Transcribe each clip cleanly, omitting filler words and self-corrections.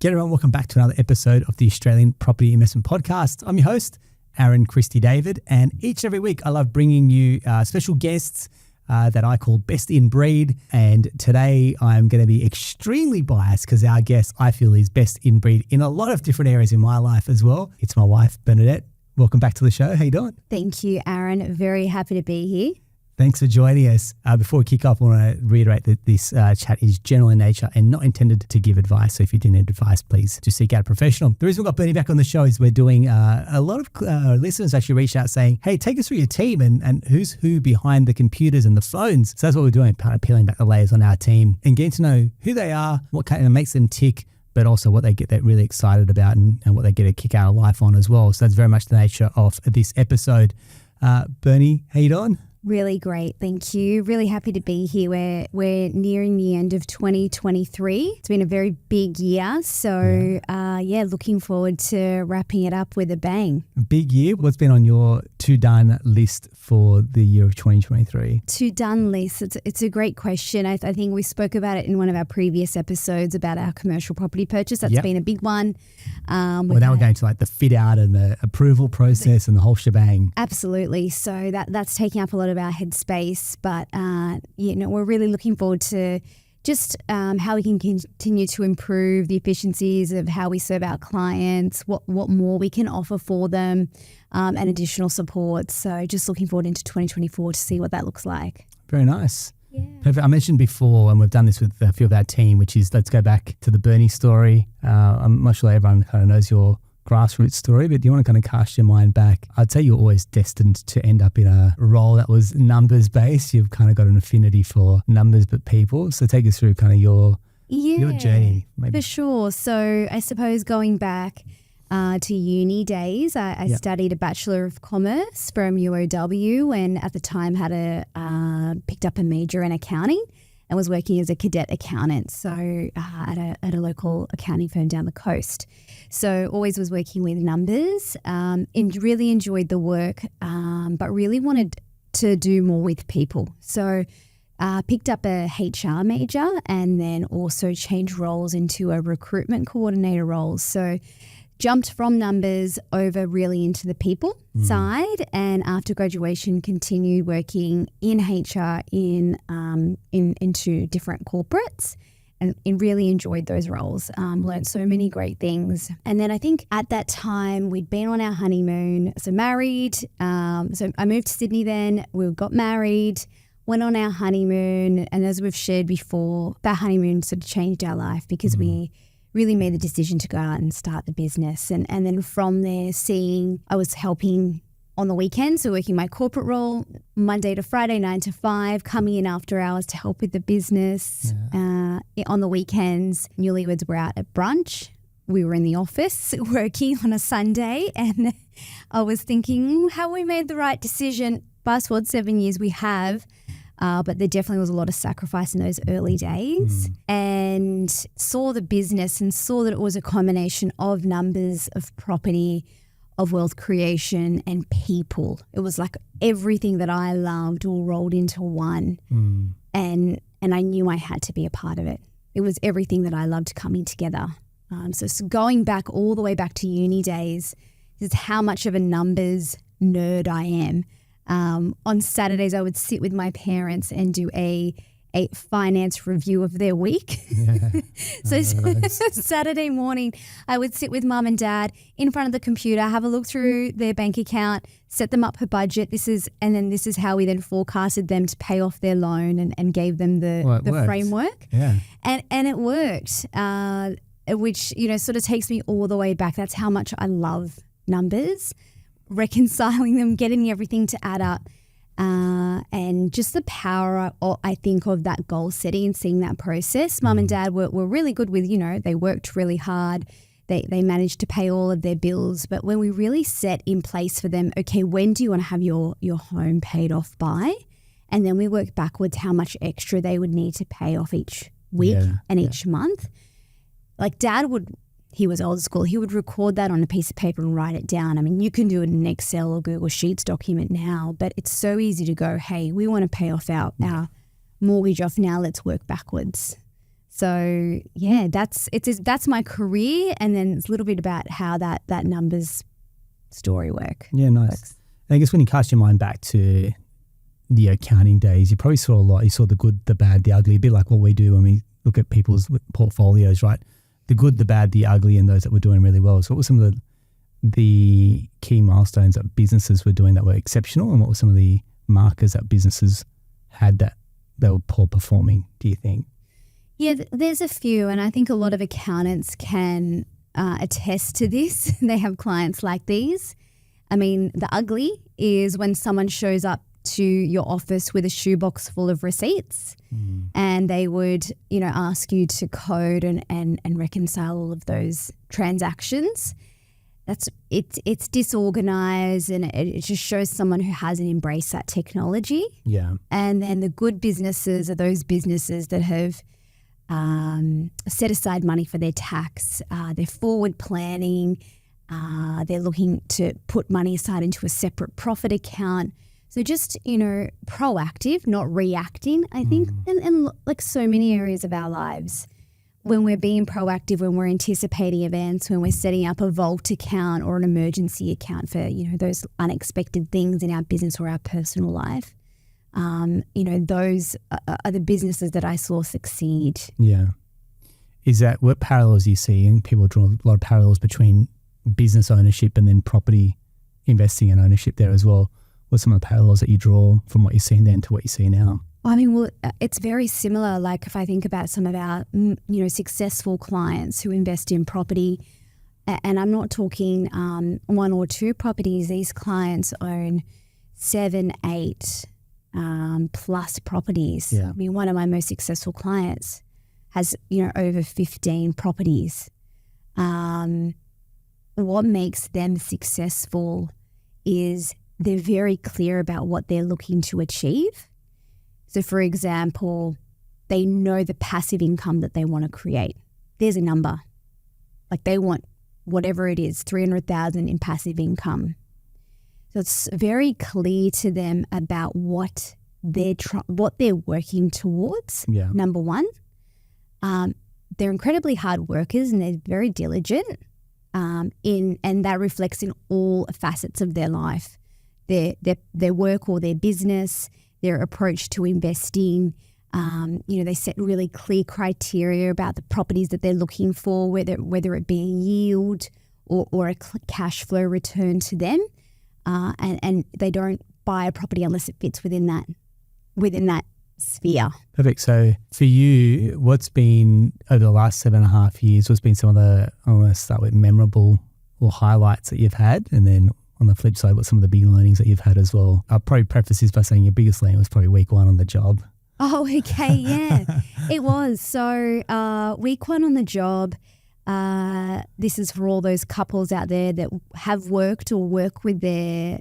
G'day everyone, welcome back to another episode of the Australian Property Investment Podcast. I'm your host, Aaron Christie-David, and each and every week I love bringing you special guests that I call Best in Breed. And today I'm going to be extremely biased because our guest I feel is best in breed in a lot of different areas in my life as well. It's my wife, Bernadette. Welcome back to the show. How you doing? Thank you, Aaron. Very happy to be here. Thanks for joining us. Before we kick off, I want to reiterate that this chat is general in nature and not intended to give advice. So if you do need advice, please just seek out a professional. The reason we got Bernie back on the show is we're doing a lot of listeners actually reached out saying, hey, take us through your team and who's who behind the computers and the phones. So that's what we're doing, kind of peeling back the layers on our team and getting to know who they are, what kind of makes them tick, but also what they get that really excited about and what they get a kick out of life on as well. So that's very much the nature of this episode. Bernie, how you doing? Really great. Thank you. Really happy to be here. We're nearing the end of 2023. It's been a very big year. So, looking forward to wrapping it up with a bang. A big year. What's been on your to-done list for the year of 2023? To-done list. It's a great question. I think we spoke about it in one of our previous episodes about our commercial property purchase. That's been a big one. Now we're going to like the fit out and the approval process and the whole shebang. Absolutely. So that's taking up a lot of our headspace, but we're really looking forward to just how we can continue to improve the efficiencies of how we serve our clients, what more we can offer for them, and additional support. So just looking forward into 2024 to see what that looks like. Very nice. Yeah. Perfect. I mentioned before, and we've done this with a few of our team, which is let's go back to the Bernie story. I'm not sure everyone kind of knows your grassroots story, but do you want to kind of cast your mind back? I'd say you're always destined to end up in a role that was numbers based. You've kind of got an affinity for numbers but people. So take us through kind of your journey. Maybe. For sure. So I suppose going back to uni days, I studied a Bachelor of Commerce from UOW and at the time had picked up a major in accounting and was working as a cadet accountant, so at a local accounting firm down the coast. So always was working with numbers and really enjoyed the work, but really wanted to do more with people. So picked up a HR major and then also changed roles into a recruitment coordinator role. So jumped from numbers over really into the people side, and after graduation continued working in HR into different corporates and really enjoyed those roles, learned so many great things. And then I think at that time we'd been on our honeymoon, so married, so I moved to Sydney then, we got married, went on our honeymoon, and as we've shared before, that honeymoon sort of changed our life because we really made the decision to go out and start the business. And then from there, I was helping on the weekends, so working my corporate role, Monday to Friday, 9 to 5, coming in after hours to help with the business. On the weekends, newlyweds were out at brunch. We were in the office working on a Sunday, and I was thinking, have we made the right decision? Fast forward 7 years, we have. But there definitely was a lot of sacrifice in those early days, and saw the business and saw that it was a combination of numbers, of property, of wealth creation and people. It was like everything that I loved all rolled into one, and I knew I had to be a part of it. It was everything that I loved coming together. So going back all the way back to uni days is how much of a numbers nerd I am. On Saturdays, I would sit with my parents and do a finance review of their week. So Saturday morning, I would sit with mum and dad in front of the computer, have a look through their bank account, set them up for budget. This is how we then forecasted them to pay off their loan and gave them the framework. Yeah. And it worked, which, sort of takes me all the way back. That's how much I love numbers. Reconciling them, getting everything to add up, and just the power, I think, of that goal setting and seeing that process. Mum and dad were really good with, they worked really hard. They managed to pay all of their bills. But when we really set in place for them, okay, when do you want to have your home paid off by? And then we work backwards how much extra they would need to pay off each week and each month. Like Dad he was old school. He would record that on a piece of paper and write it down. I mean, you can do it in an Excel or Google Sheets document now, but it's so easy to go, hey, we want to pay off our mortgage off now. Let's work backwards. So yeah, that's my career, and then it's a little bit about how that numbers story work. Yeah, nice. And I guess when you cast your mind back to the accounting days, you probably saw a lot. You saw the good, the bad, the ugly, a bit like what we do when we look at people's portfolios, right? The good, the bad, the ugly, and those that were doing really well. So what were some of the key milestones that businesses were doing that were exceptional, and what were some of the markers that businesses had that they were poor performing, do you think? Yeah, there's a few, and I think a lot of accountants can attest to this. They have clients like these. I mean, the ugly is when someone shows up to your office with a shoebox full of receipts and they would, ask you to code and reconcile all of those transactions. It's disorganized, and it just shows someone who hasn't embraced that technology. Yeah. And then the good businesses are those businesses that have set aside money for their tax. They're forward planning. They're looking to put money aside into a separate profit account. So just, proactive, not reacting, I think, and like so many areas of our lives. When we're being proactive, when we're anticipating events, when we're setting up a vault account or an emergency account for, those unexpected things in our business or our personal life, those are the businesses that I saw succeed. Yeah. Is that what parallels you see? And people draw a lot of parallels between business ownership and then property investing and ownership there as well. What's some of the parallels that you draw from what you've seen then to what you see now? It's very similar. Like if I think about some of our, successful clients who invest in property, and I'm not talking one or two properties. These clients own 7, 8 plus properties. Yeah. I mean, one of my most successful clients has, over 15 properties. What makes them successful is they're very clear about what they're looking to achieve. So, for example, they know the passive income that they want to create. There's a number. Like they want whatever it is, 300,000 in passive income. So it's very clear to them about what they're working towards. Yeah. Number one, they're incredibly hard workers and they're very diligent. And that reflects in all facets of their life, their work or their business, their approach to investing. They set really clear criteria about the properties that they're looking for, whether it be a yield or a cash flow return to them. And they don't buy a property unless it fits within that sphere. Perfect. So for you, what's been over the last 7.5 years, what's been some of the, I want to start with memorable or highlights that you've had, and then on the flip side, what some of the big learnings that you've had as well? I'll probably preface this by saying your biggest learning was probably week 1 on the job. Oh, okay. Yeah, it was. So week 1 on the job, this is for all those couples out there that have worked or work with their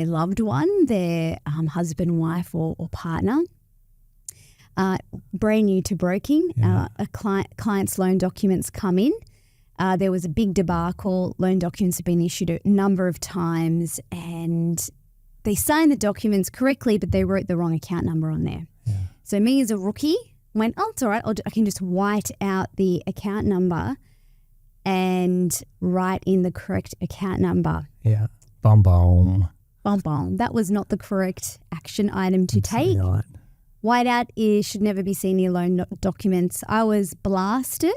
loved one, their husband, wife or partner. Brand new to broking, a client's loan documents come in. There was a big debacle. Loan documents have been issued a number of times and they signed the documents correctly, but they wrote the wrong account number on there. Yeah. So me as a rookie went, oh, it's all right. I can just white out the account number and write in the correct account number. Yeah. Bom, bom. Bom, bom. That was not the correct action item to take. Right. Whiteout should never be seen in loan documents. I was blasted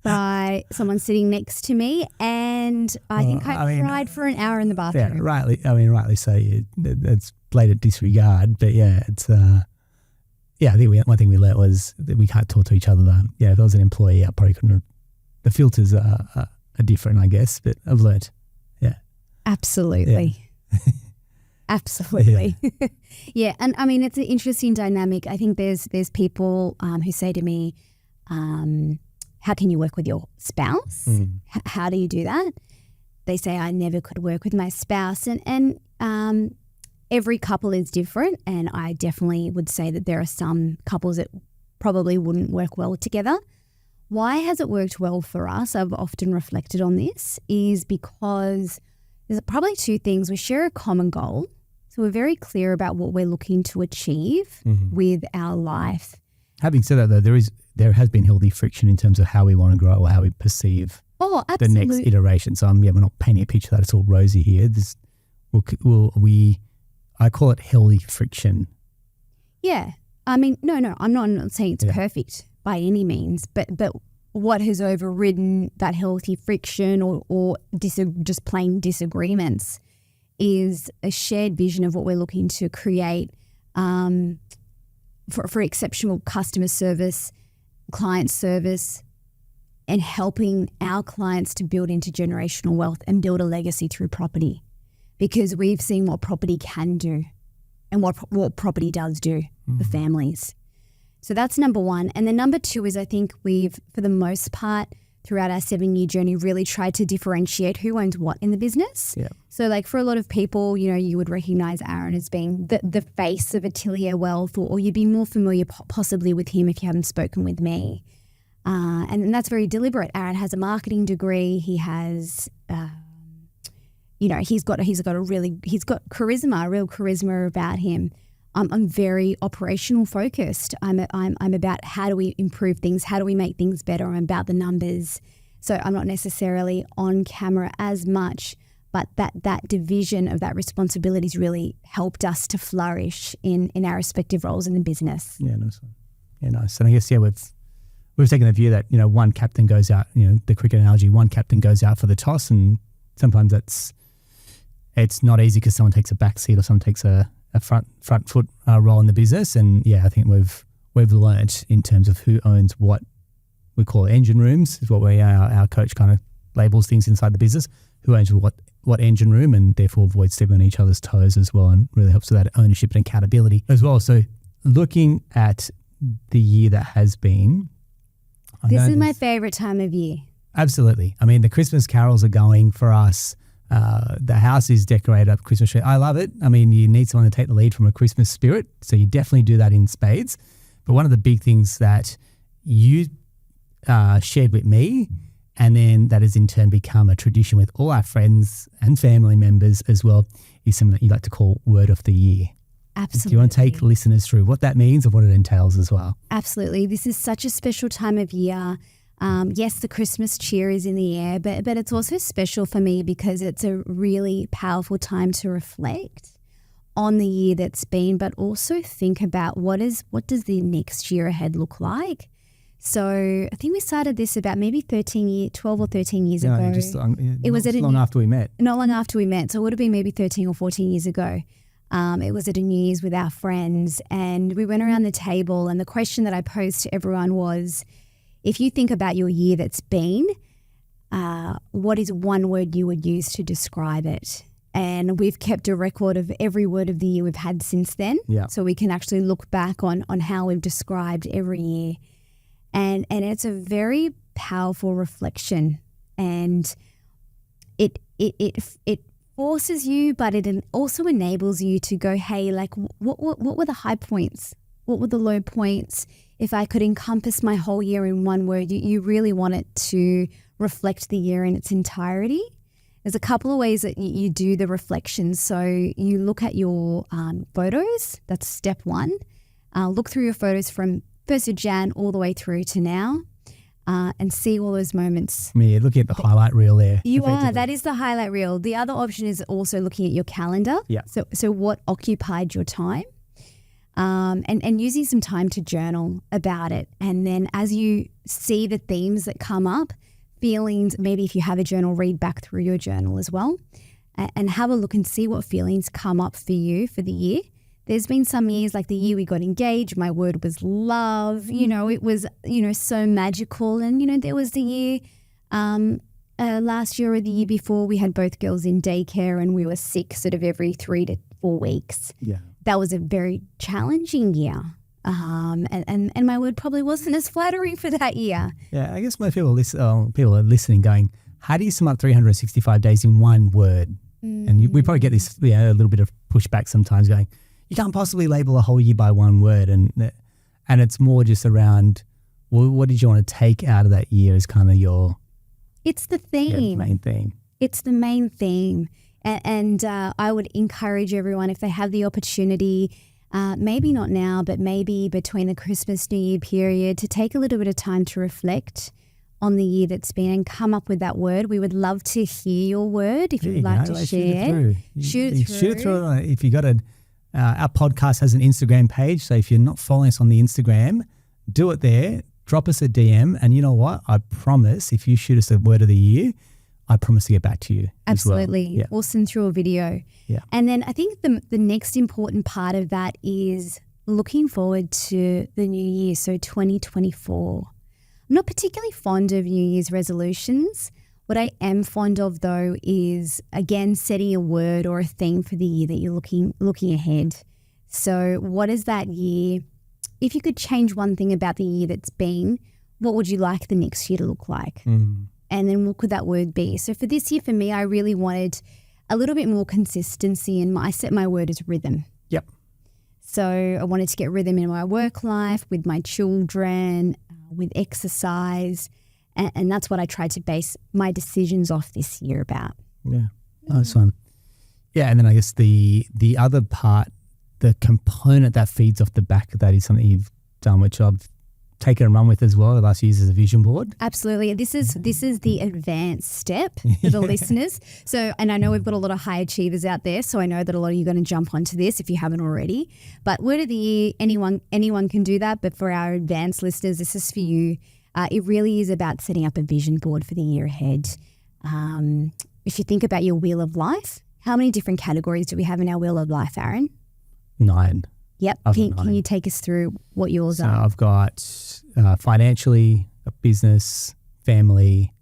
by someone sitting next to me, and I think I cried for an hour in the bathroom. Yeah, rightly so. It's blatant disregard, but yeah, it's I think one thing we learnt was that we can't talk to each other. If I was an employee, I probably couldn't have. The filters are different, I guess, but I've learnt. Yeah, absolutely. Yeah. Absolutely. Yeah. And I mean, it's an interesting dynamic. I think there's people who say to me, how can you work with your spouse? How do you do that? They say, I never could work with my spouse. And every couple is different. And I definitely would say that there are some couples that probably wouldn't work well together. Why has it worked well for us? I've often reflected on this is because there's probably 2 things. We share a common goal. So we're very clear about what we're looking to achieve with our life. Having said that, though, there there has been healthy friction in terms of how we want to grow or how we perceive Oh, the absolutely. next iteration. So we're not painting a picture that it's all rosy here. I call it healthy friction. Yeah. I mean, no, I'm not saying it's perfect by any means, but what has overridden that healthy friction or just plain disagreements is a shared vision of what we're looking to create for exceptional customer service, client service, and helping our clients to build intergenerational wealth and build a legacy through property, because we've seen what property can do and what property does do for families. So that's number one. And then number two is I think we've, for the most part, throughout our 7-year journey, really tried to differentiate who owns what in the business. Yeah. So like for a lot of people, you would recognize Aaron as being the face of Atelier Wealth, or you'd be more familiar possibly with him if you haven't spoken with me. And that's very deliberate. Aaron has a marketing degree. He has, he's got charisma, a real charisma about him. I'm very operational focused. I'm about how do we improve things? How do we make things better? I'm about the numbers. So I'm not necessarily on camera as much, but that division of that responsibility has really helped us to flourish in our respective roles in the business. Yeah, nice. Yeah, nice. And I guess, we've taken the view that, one captain goes out, the cricket analogy, one captain goes out for the toss, and sometimes it's not easy because someone takes a back seat or someone takes a front foot role in the business. And I think we've learnt in terms of who owns what we call engine rooms, is what our coach kind of labels things inside the business, who owns what engine room, and therefore avoids stepping on each other's toes as well, and really helps with that ownership and accountability as well. So looking at the year that has been, this is my favorite time of year. Absolutely. I mean, the Christmas carols are going for us. The house is decorated up Christmas tree. I love it. I mean, you need someone to take the lead from a Christmas spirit, so you definitely do that in spades. But one of the big things that you shared with me, and then that has in turn become a tradition with all our friends and family members as well, is something that you like to call Word of the Year. Absolutely. Do you want to take listeners through what that means and what it entails as well? Absolutely. This is such a special time of year. Yes, the Christmas cheer is in the air, but it's also special for me because it's a really powerful time to reflect on the year that's been, but also think about what does the next year ahead look like. So I think we started this about maybe 12 or 13 years ago. It was long after we met. Not long after we met. So it would have been maybe 13 or 14 years ago. It was at a New Year's with our friends, and we went around the table, and the question that I posed to everyone was, if you think about your year that's been, what is one word you would use to describe it? And we've kept a record of every word of the year we've had since then. Yeah. So we can actually look back on how we've described every year. And it's a very powerful reflection, and it forces you, but it also enables you to go, hey, like what were the high points? What were the low points? If I could encompass my whole year in one word, you really want it to reflect the year in its entirety. There's a couple of ways that you do the reflections. So you look at your photos. That's step one. Look through your photos from 1st of Jan all the way through to now. And see all those moments. I mean, you're looking at the highlight reel there. You are. That is the highlight reel. The other option is also looking at your calendar. Yeah. So what occupied your time? And using some time to journal about it. And then as you see the themes that come up, feelings, maybe if you have a journal, read back through your journal as well. And have a look and see what feelings come up for you for the year. There's been some years, like the year we got engaged, my word was love. It was, so magical. And, there was the year last year or the year before, we had both girls in daycare and we were sick sort of every 3 to 4 weeks. Yeah. That was a very challenging year. And my word probably wasn't as flattering for that year. Yeah, I guess most people are listening going, how do you sum up 365 days in one word? And we probably get this a little bit of pushback sometimes going, you can't possibly label a whole year by one word. And it's more just around, well, what did you want to take out of that year as kind of your... It's the theme. Main theme. It's the main theme. And I would encourage everyone, if they have the opportunity, maybe not now, but maybe between the Christmas, New Year period, to take a little bit of time to reflect on the year that's been and come up with that word. We would love to hear your word if you'd like to share. Shoot it through. If you got our podcast has an Instagram page, so if you're not following us on the Instagram, do it there. Drop us a DM, and you know what? I promise, if you shoot us a word of the year, I promise to get back to you. Absolutely. As well. Yeah. We'll send through a video. Yeah. And then I think the next important part of that is looking forward to the new year, so 2024. I'm not particularly fond of New Year's resolutions. What I am fond of, though, is, again, setting a word or a theme for the year that you're looking ahead. So what is that year? If you could change one thing about the year that's been, what would you like the next year to look like? And then what could that word be? So for this year, for me, I really wanted a little bit more consistency, and I set my word as rhythm. Yep. So I wanted to get rhythm in my work life, with my children, with exercise, and that's what I tried to base my decisions off this year about. Yeah, nice one. Yeah, and then I guess the other part, the component that feeds off the back of that is something you've done, which I've taken and run with as well the last years as a vision board. Absolutely. This is the advanced step for the listeners. So, and I know we've got a lot of high achievers out there, so I know that a lot of you are going to jump onto this if you haven't already. But word of the year, anyone can do that, but for our advanced listeners, this is for you. It really is about setting up a vision board for the year ahead. If you think about your wheel of life, how many different categories do we have in our wheel of life, Aaron? 9. Yep. Can you take us through what yours are? I've got financially, business, family,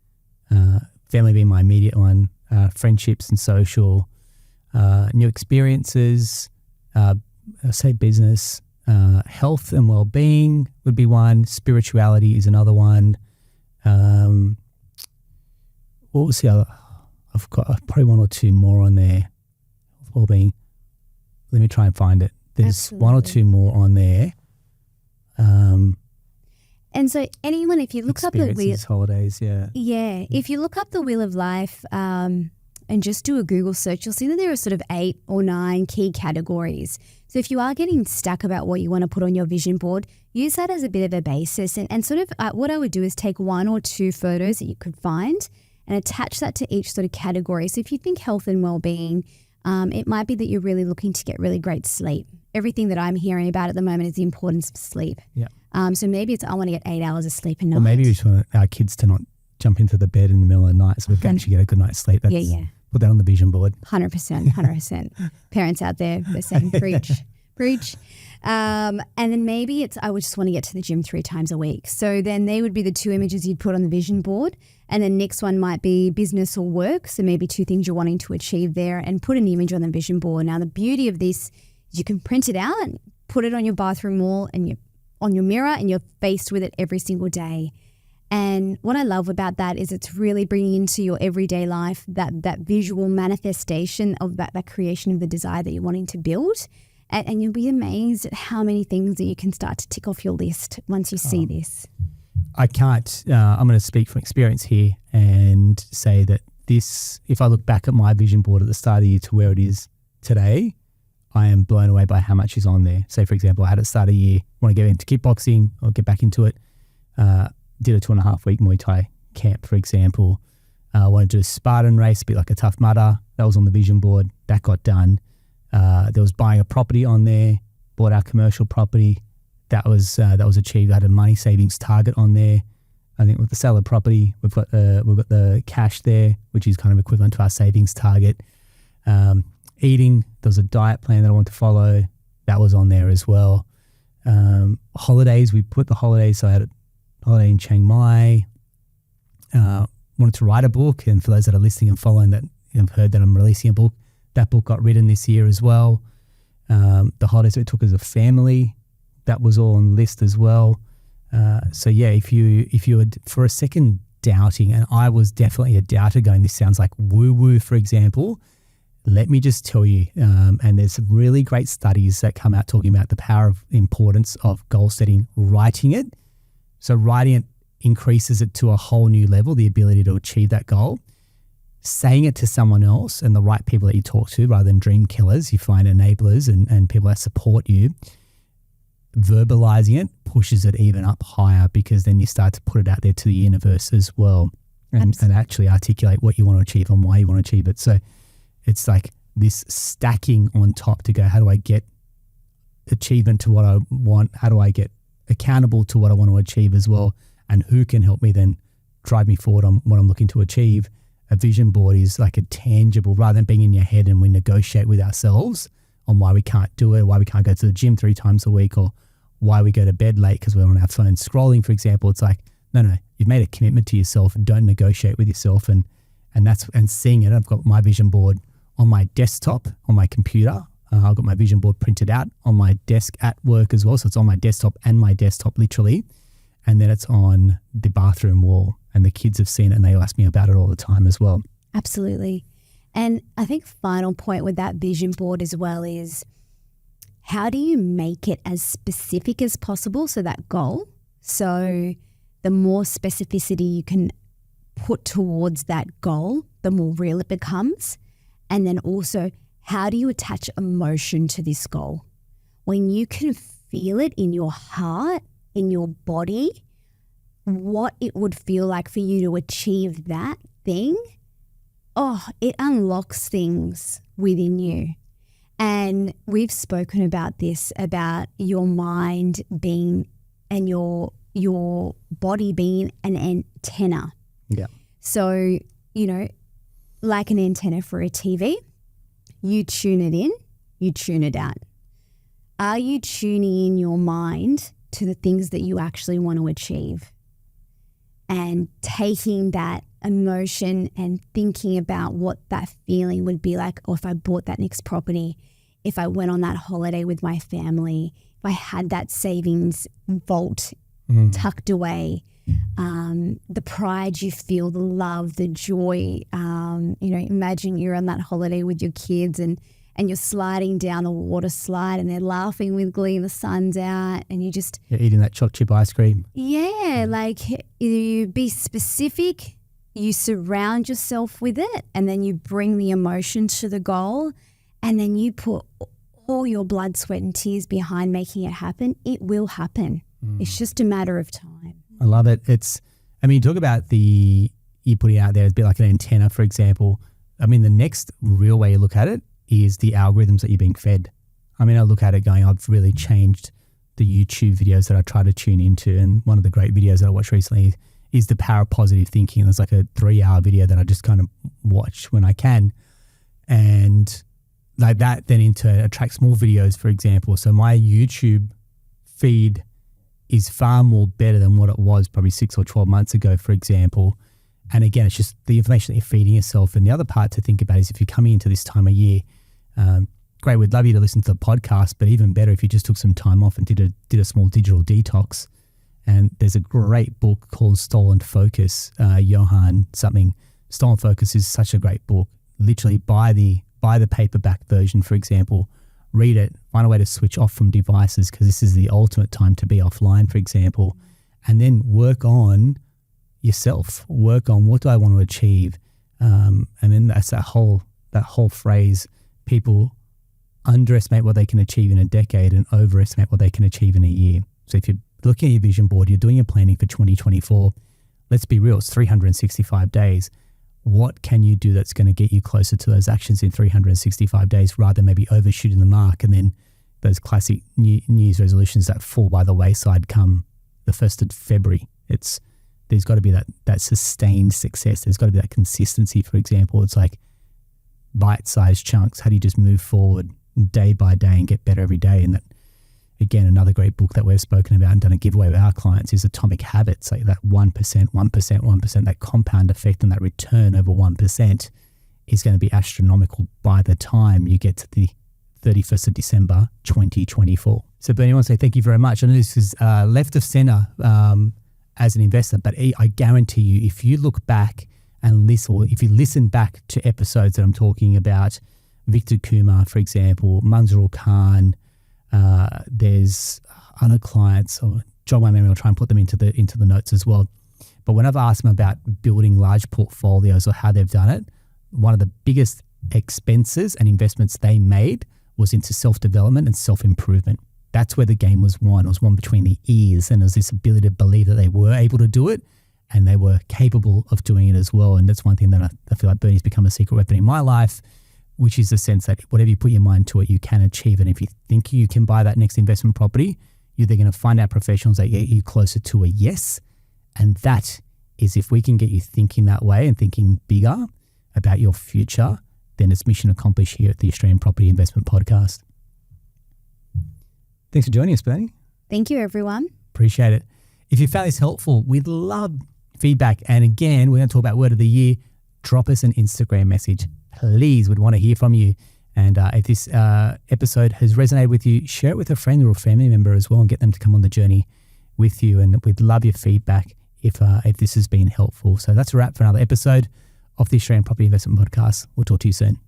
family being my immediate one, friendships and social, new experiences, I say business, health and well-being would be one, spirituality is another one. What was the other? I've got probably one or two more on there. Well-being. Let me try and find it. There's Absolutely. one or two more on there. And so anyone, if you look up the wheel, holidays, if you look up the wheel of life and just do a Google search, you'll see that there are sort of 8 or 9 key categories. So if you are getting stuck about what you want to put on your vision board, use that as a bit of a basis, and sort of what I would do is take 1 or 2 photos that you could find and attach that to each sort of category. So if you think health and well-being, it might be that you're really looking to get really great sleep. Everything that I'm hearing about at the moment is the importance of sleep. Yeah. So maybe it's I want to get 8 hours of sleep a night. Or maybe we just want our kids to not jump into the bed in the middle of the night so we can actually get a good night's sleep. Put that on the vision board. 100%. Parents out there, they're saying preach. And then maybe I would just want to get to the gym 3 times a week. So then they would be the 2 images you'd put on the vision board. And then next one might be business or work. So maybe 2 things you're wanting to achieve there, and put an image on the vision board. Now the beauty of this is you can print it out and put it on your bathroom wall and on your mirror, and you're faced with it every single day. And what I love about that is it's really bringing into your everyday life that visual manifestation of that creation of the desire that you're wanting to build. And you'll be amazed at how many things that you can start to tick off your list once you see this. I can't, I'm going to speak from experience here and say that this, if I look back at my vision board at the start of the year to where it is today, I am blown away by how much is on there. So for example, I had at the start of the year, want to get into kickboxing or get back into it. Did a 2.5-week Muay Thai camp, for example. I wanted to do a Spartan race, a bit like a Tough Mudder. That was on the vision board. That got done. There was buying a property on there, bought our commercial property. That was achieved. I had a money savings target on there. I think with the sale of property, we've got the cash there, which is kind of equivalent to our savings target. Eating, there was a diet plan that I wanted to follow. That was on there as well. Holidays, we put the holidays. So I had a holiday in Chiang Mai. Wanted to write a book, and for those that are listening and following that, have heard that I'm releasing a book. That book got written this year as well. The holidays that we took as a family, that was all on the list as well. So yeah, if you were for a second doubting, and I was definitely a doubter going, this sounds like woo-woo, for example, let me just tell you, and there's some really great studies that come out talking about the power of importance of goal setting, writing it. So writing it increases it to a whole new level, the ability to achieve that goal. saying it to someone else and the right people that you talk to, rather than dream killers, you find enablers and people that support you. Verbalizing it pushes it even up higher, because then you start to put it out there to the universe as well, and actually articulate what you want to achieve and why you want to achieve it. So it's like this stacking on top to go, how do I get achievement to what I want? How do I get accountable to what I want to achieve as well? And who can help me then drive me forward on what I'm looking to achieve? A vision board is like a tangible, rather than being in your head and we negotiate with ourselves on why we can't do it, why we can't go to the gym 3 times a week, or why we go to bed late because we're on our phone scrolling, for example. It's like, no, you've made a commitment to yourself. Don't negotiate with yourself. And seeing it, I've got my vision board on my desktop, on my computer. I've got my vision board printed out on my desk at work as well. So it's on my desktop and my desktop literally. And then it's on the bathroom wall, and the kids have seen it and they ask me about it all the time as well. Absolutely. And I think final point with that vision board as well is, how do you make it as specific as possible? So that goal. So the more specificity you can put towards that goal, the more real it becomes. And then also, how do you attach emotion to this goal? When you can feel it in your heart, in your body, what it would feel like for you to achieve that thing, it unlocks things within you. And we've spoken about this, about your mind being and your body being an antenna. Yeah. So, like an antenna for a TV, you tune it in, you tune it out. Are you tuning in your mind to the things that you actually want to achieve? And taking that emotion and thinking about what that feeling would be like, or if I bought that next property, if I went on that holiday with my family, if I had that savings vault tucked away, the pride you feel, the love, the joy. Imagine you're on that holiday with your kids and you're sliding down the water slide and they're laughing with glee, the sun's out, and you're eating that choc chip ice cream. Yeah, like you be specific, you surround yourself with it, and then you bring the emotion to the goal, and then you put all your blood, sweat and tears behind making it happen. It will happen. It's just a matter of time. I love it. You talk about you putting it out there as a bit like an antenna, for example. The next real way you look at it is the algorithms that you're being fed. I look at it going, I've really changed the YouTube videos that I try to tune into. And one of the great videos that I watched recently is the power of positive thinking. There's like a 3-hour video that I just kind of watch when I can. And like that then attracts more videos, for example. So my YouTube feed is far more better than what it was probably 6 or 12 months ago, for example. And again, it's just the information that you're feeding yourself. And the other part to think about is if you're coming into this time of year, great, we'd love you to listen to the podcast, but even better if you just took some time off and did a small digital detox. And there's a great book called Stolen Focus, Johan something. Stolen Focus is such a great book. Literally buy the paperback version, for example, read it, find a way to switch off from devices, because this is the ultimate time to be offline, for example, and then work on yourself, work on what do I want to achieve. And then that's that whole phrase, people underestimate what they can achieve in a decade and overestimate what they can achieve in a year. So if you're looking at your vision board, you're doing your planning for 2024, let's be real, it's 365 days. What can you do that's going to get you closer to those actions in 365 days rather than maybe overshooting the mark and then those classic New Year's resolutions that fall by the wayside come the 1st of February? There's got to be that sustained success. There's got to be that consistency, for example. It's like bite-sized chunks. How do you just move forward day by day and get better every day? And that, again, another great book that we've spoken about and done a giveaway with our clients is Atomic Habits, like that 1%, 1%, 1%, that compound effect and that return over 1% is going to be astronomical by the time you get to the 31st of December, 2024. So Bernie, I want to say thank you very much. I know this is left of center as an investor, but I guarantee you, if you look back and listen, or if you listen back to episodes that I'm talking about, Victor Kumar, for example, Manzoor Khan, there's other clients, or jog my memory, I'll try and put them into the notes as well. But when I've asked them about building large portfolios or how they've done it, one of the biggest expenses and investments they made was into self-development and self-improvement. That's where the game was won. It was won between the ears, and there was this ability to believe that they were able to do it and they were capable of doing it as well. And that's one thing that I feel like Bernie's become a secret weapon in my life, which is the sense that whatever you put your mind to it, you can achieve it. And if you think you can buy that next investment property, you're then going to find out professionals that get you closer to a yes. And that is, if we can get you thinking that way and thinking bigger about your future, then it's mission accomplished here at the Australian Property Investment Podcast. Thanks for joining us, Bernie. Thank you, everyone. Appreciate it. If you found this helpful, we'd love feedback. And again, we're going to talk about word of the year. Drop us an Instagram message. Please, we'd want to hear from you. And if this episode has resonated with you, share it with a friend or a family member as well and get them to come on the journey with you. And we'd love your feedback if this has been helpful. So that's a wrap for another episode of the Australian Property Investment Podcast. We'll talk to you soon.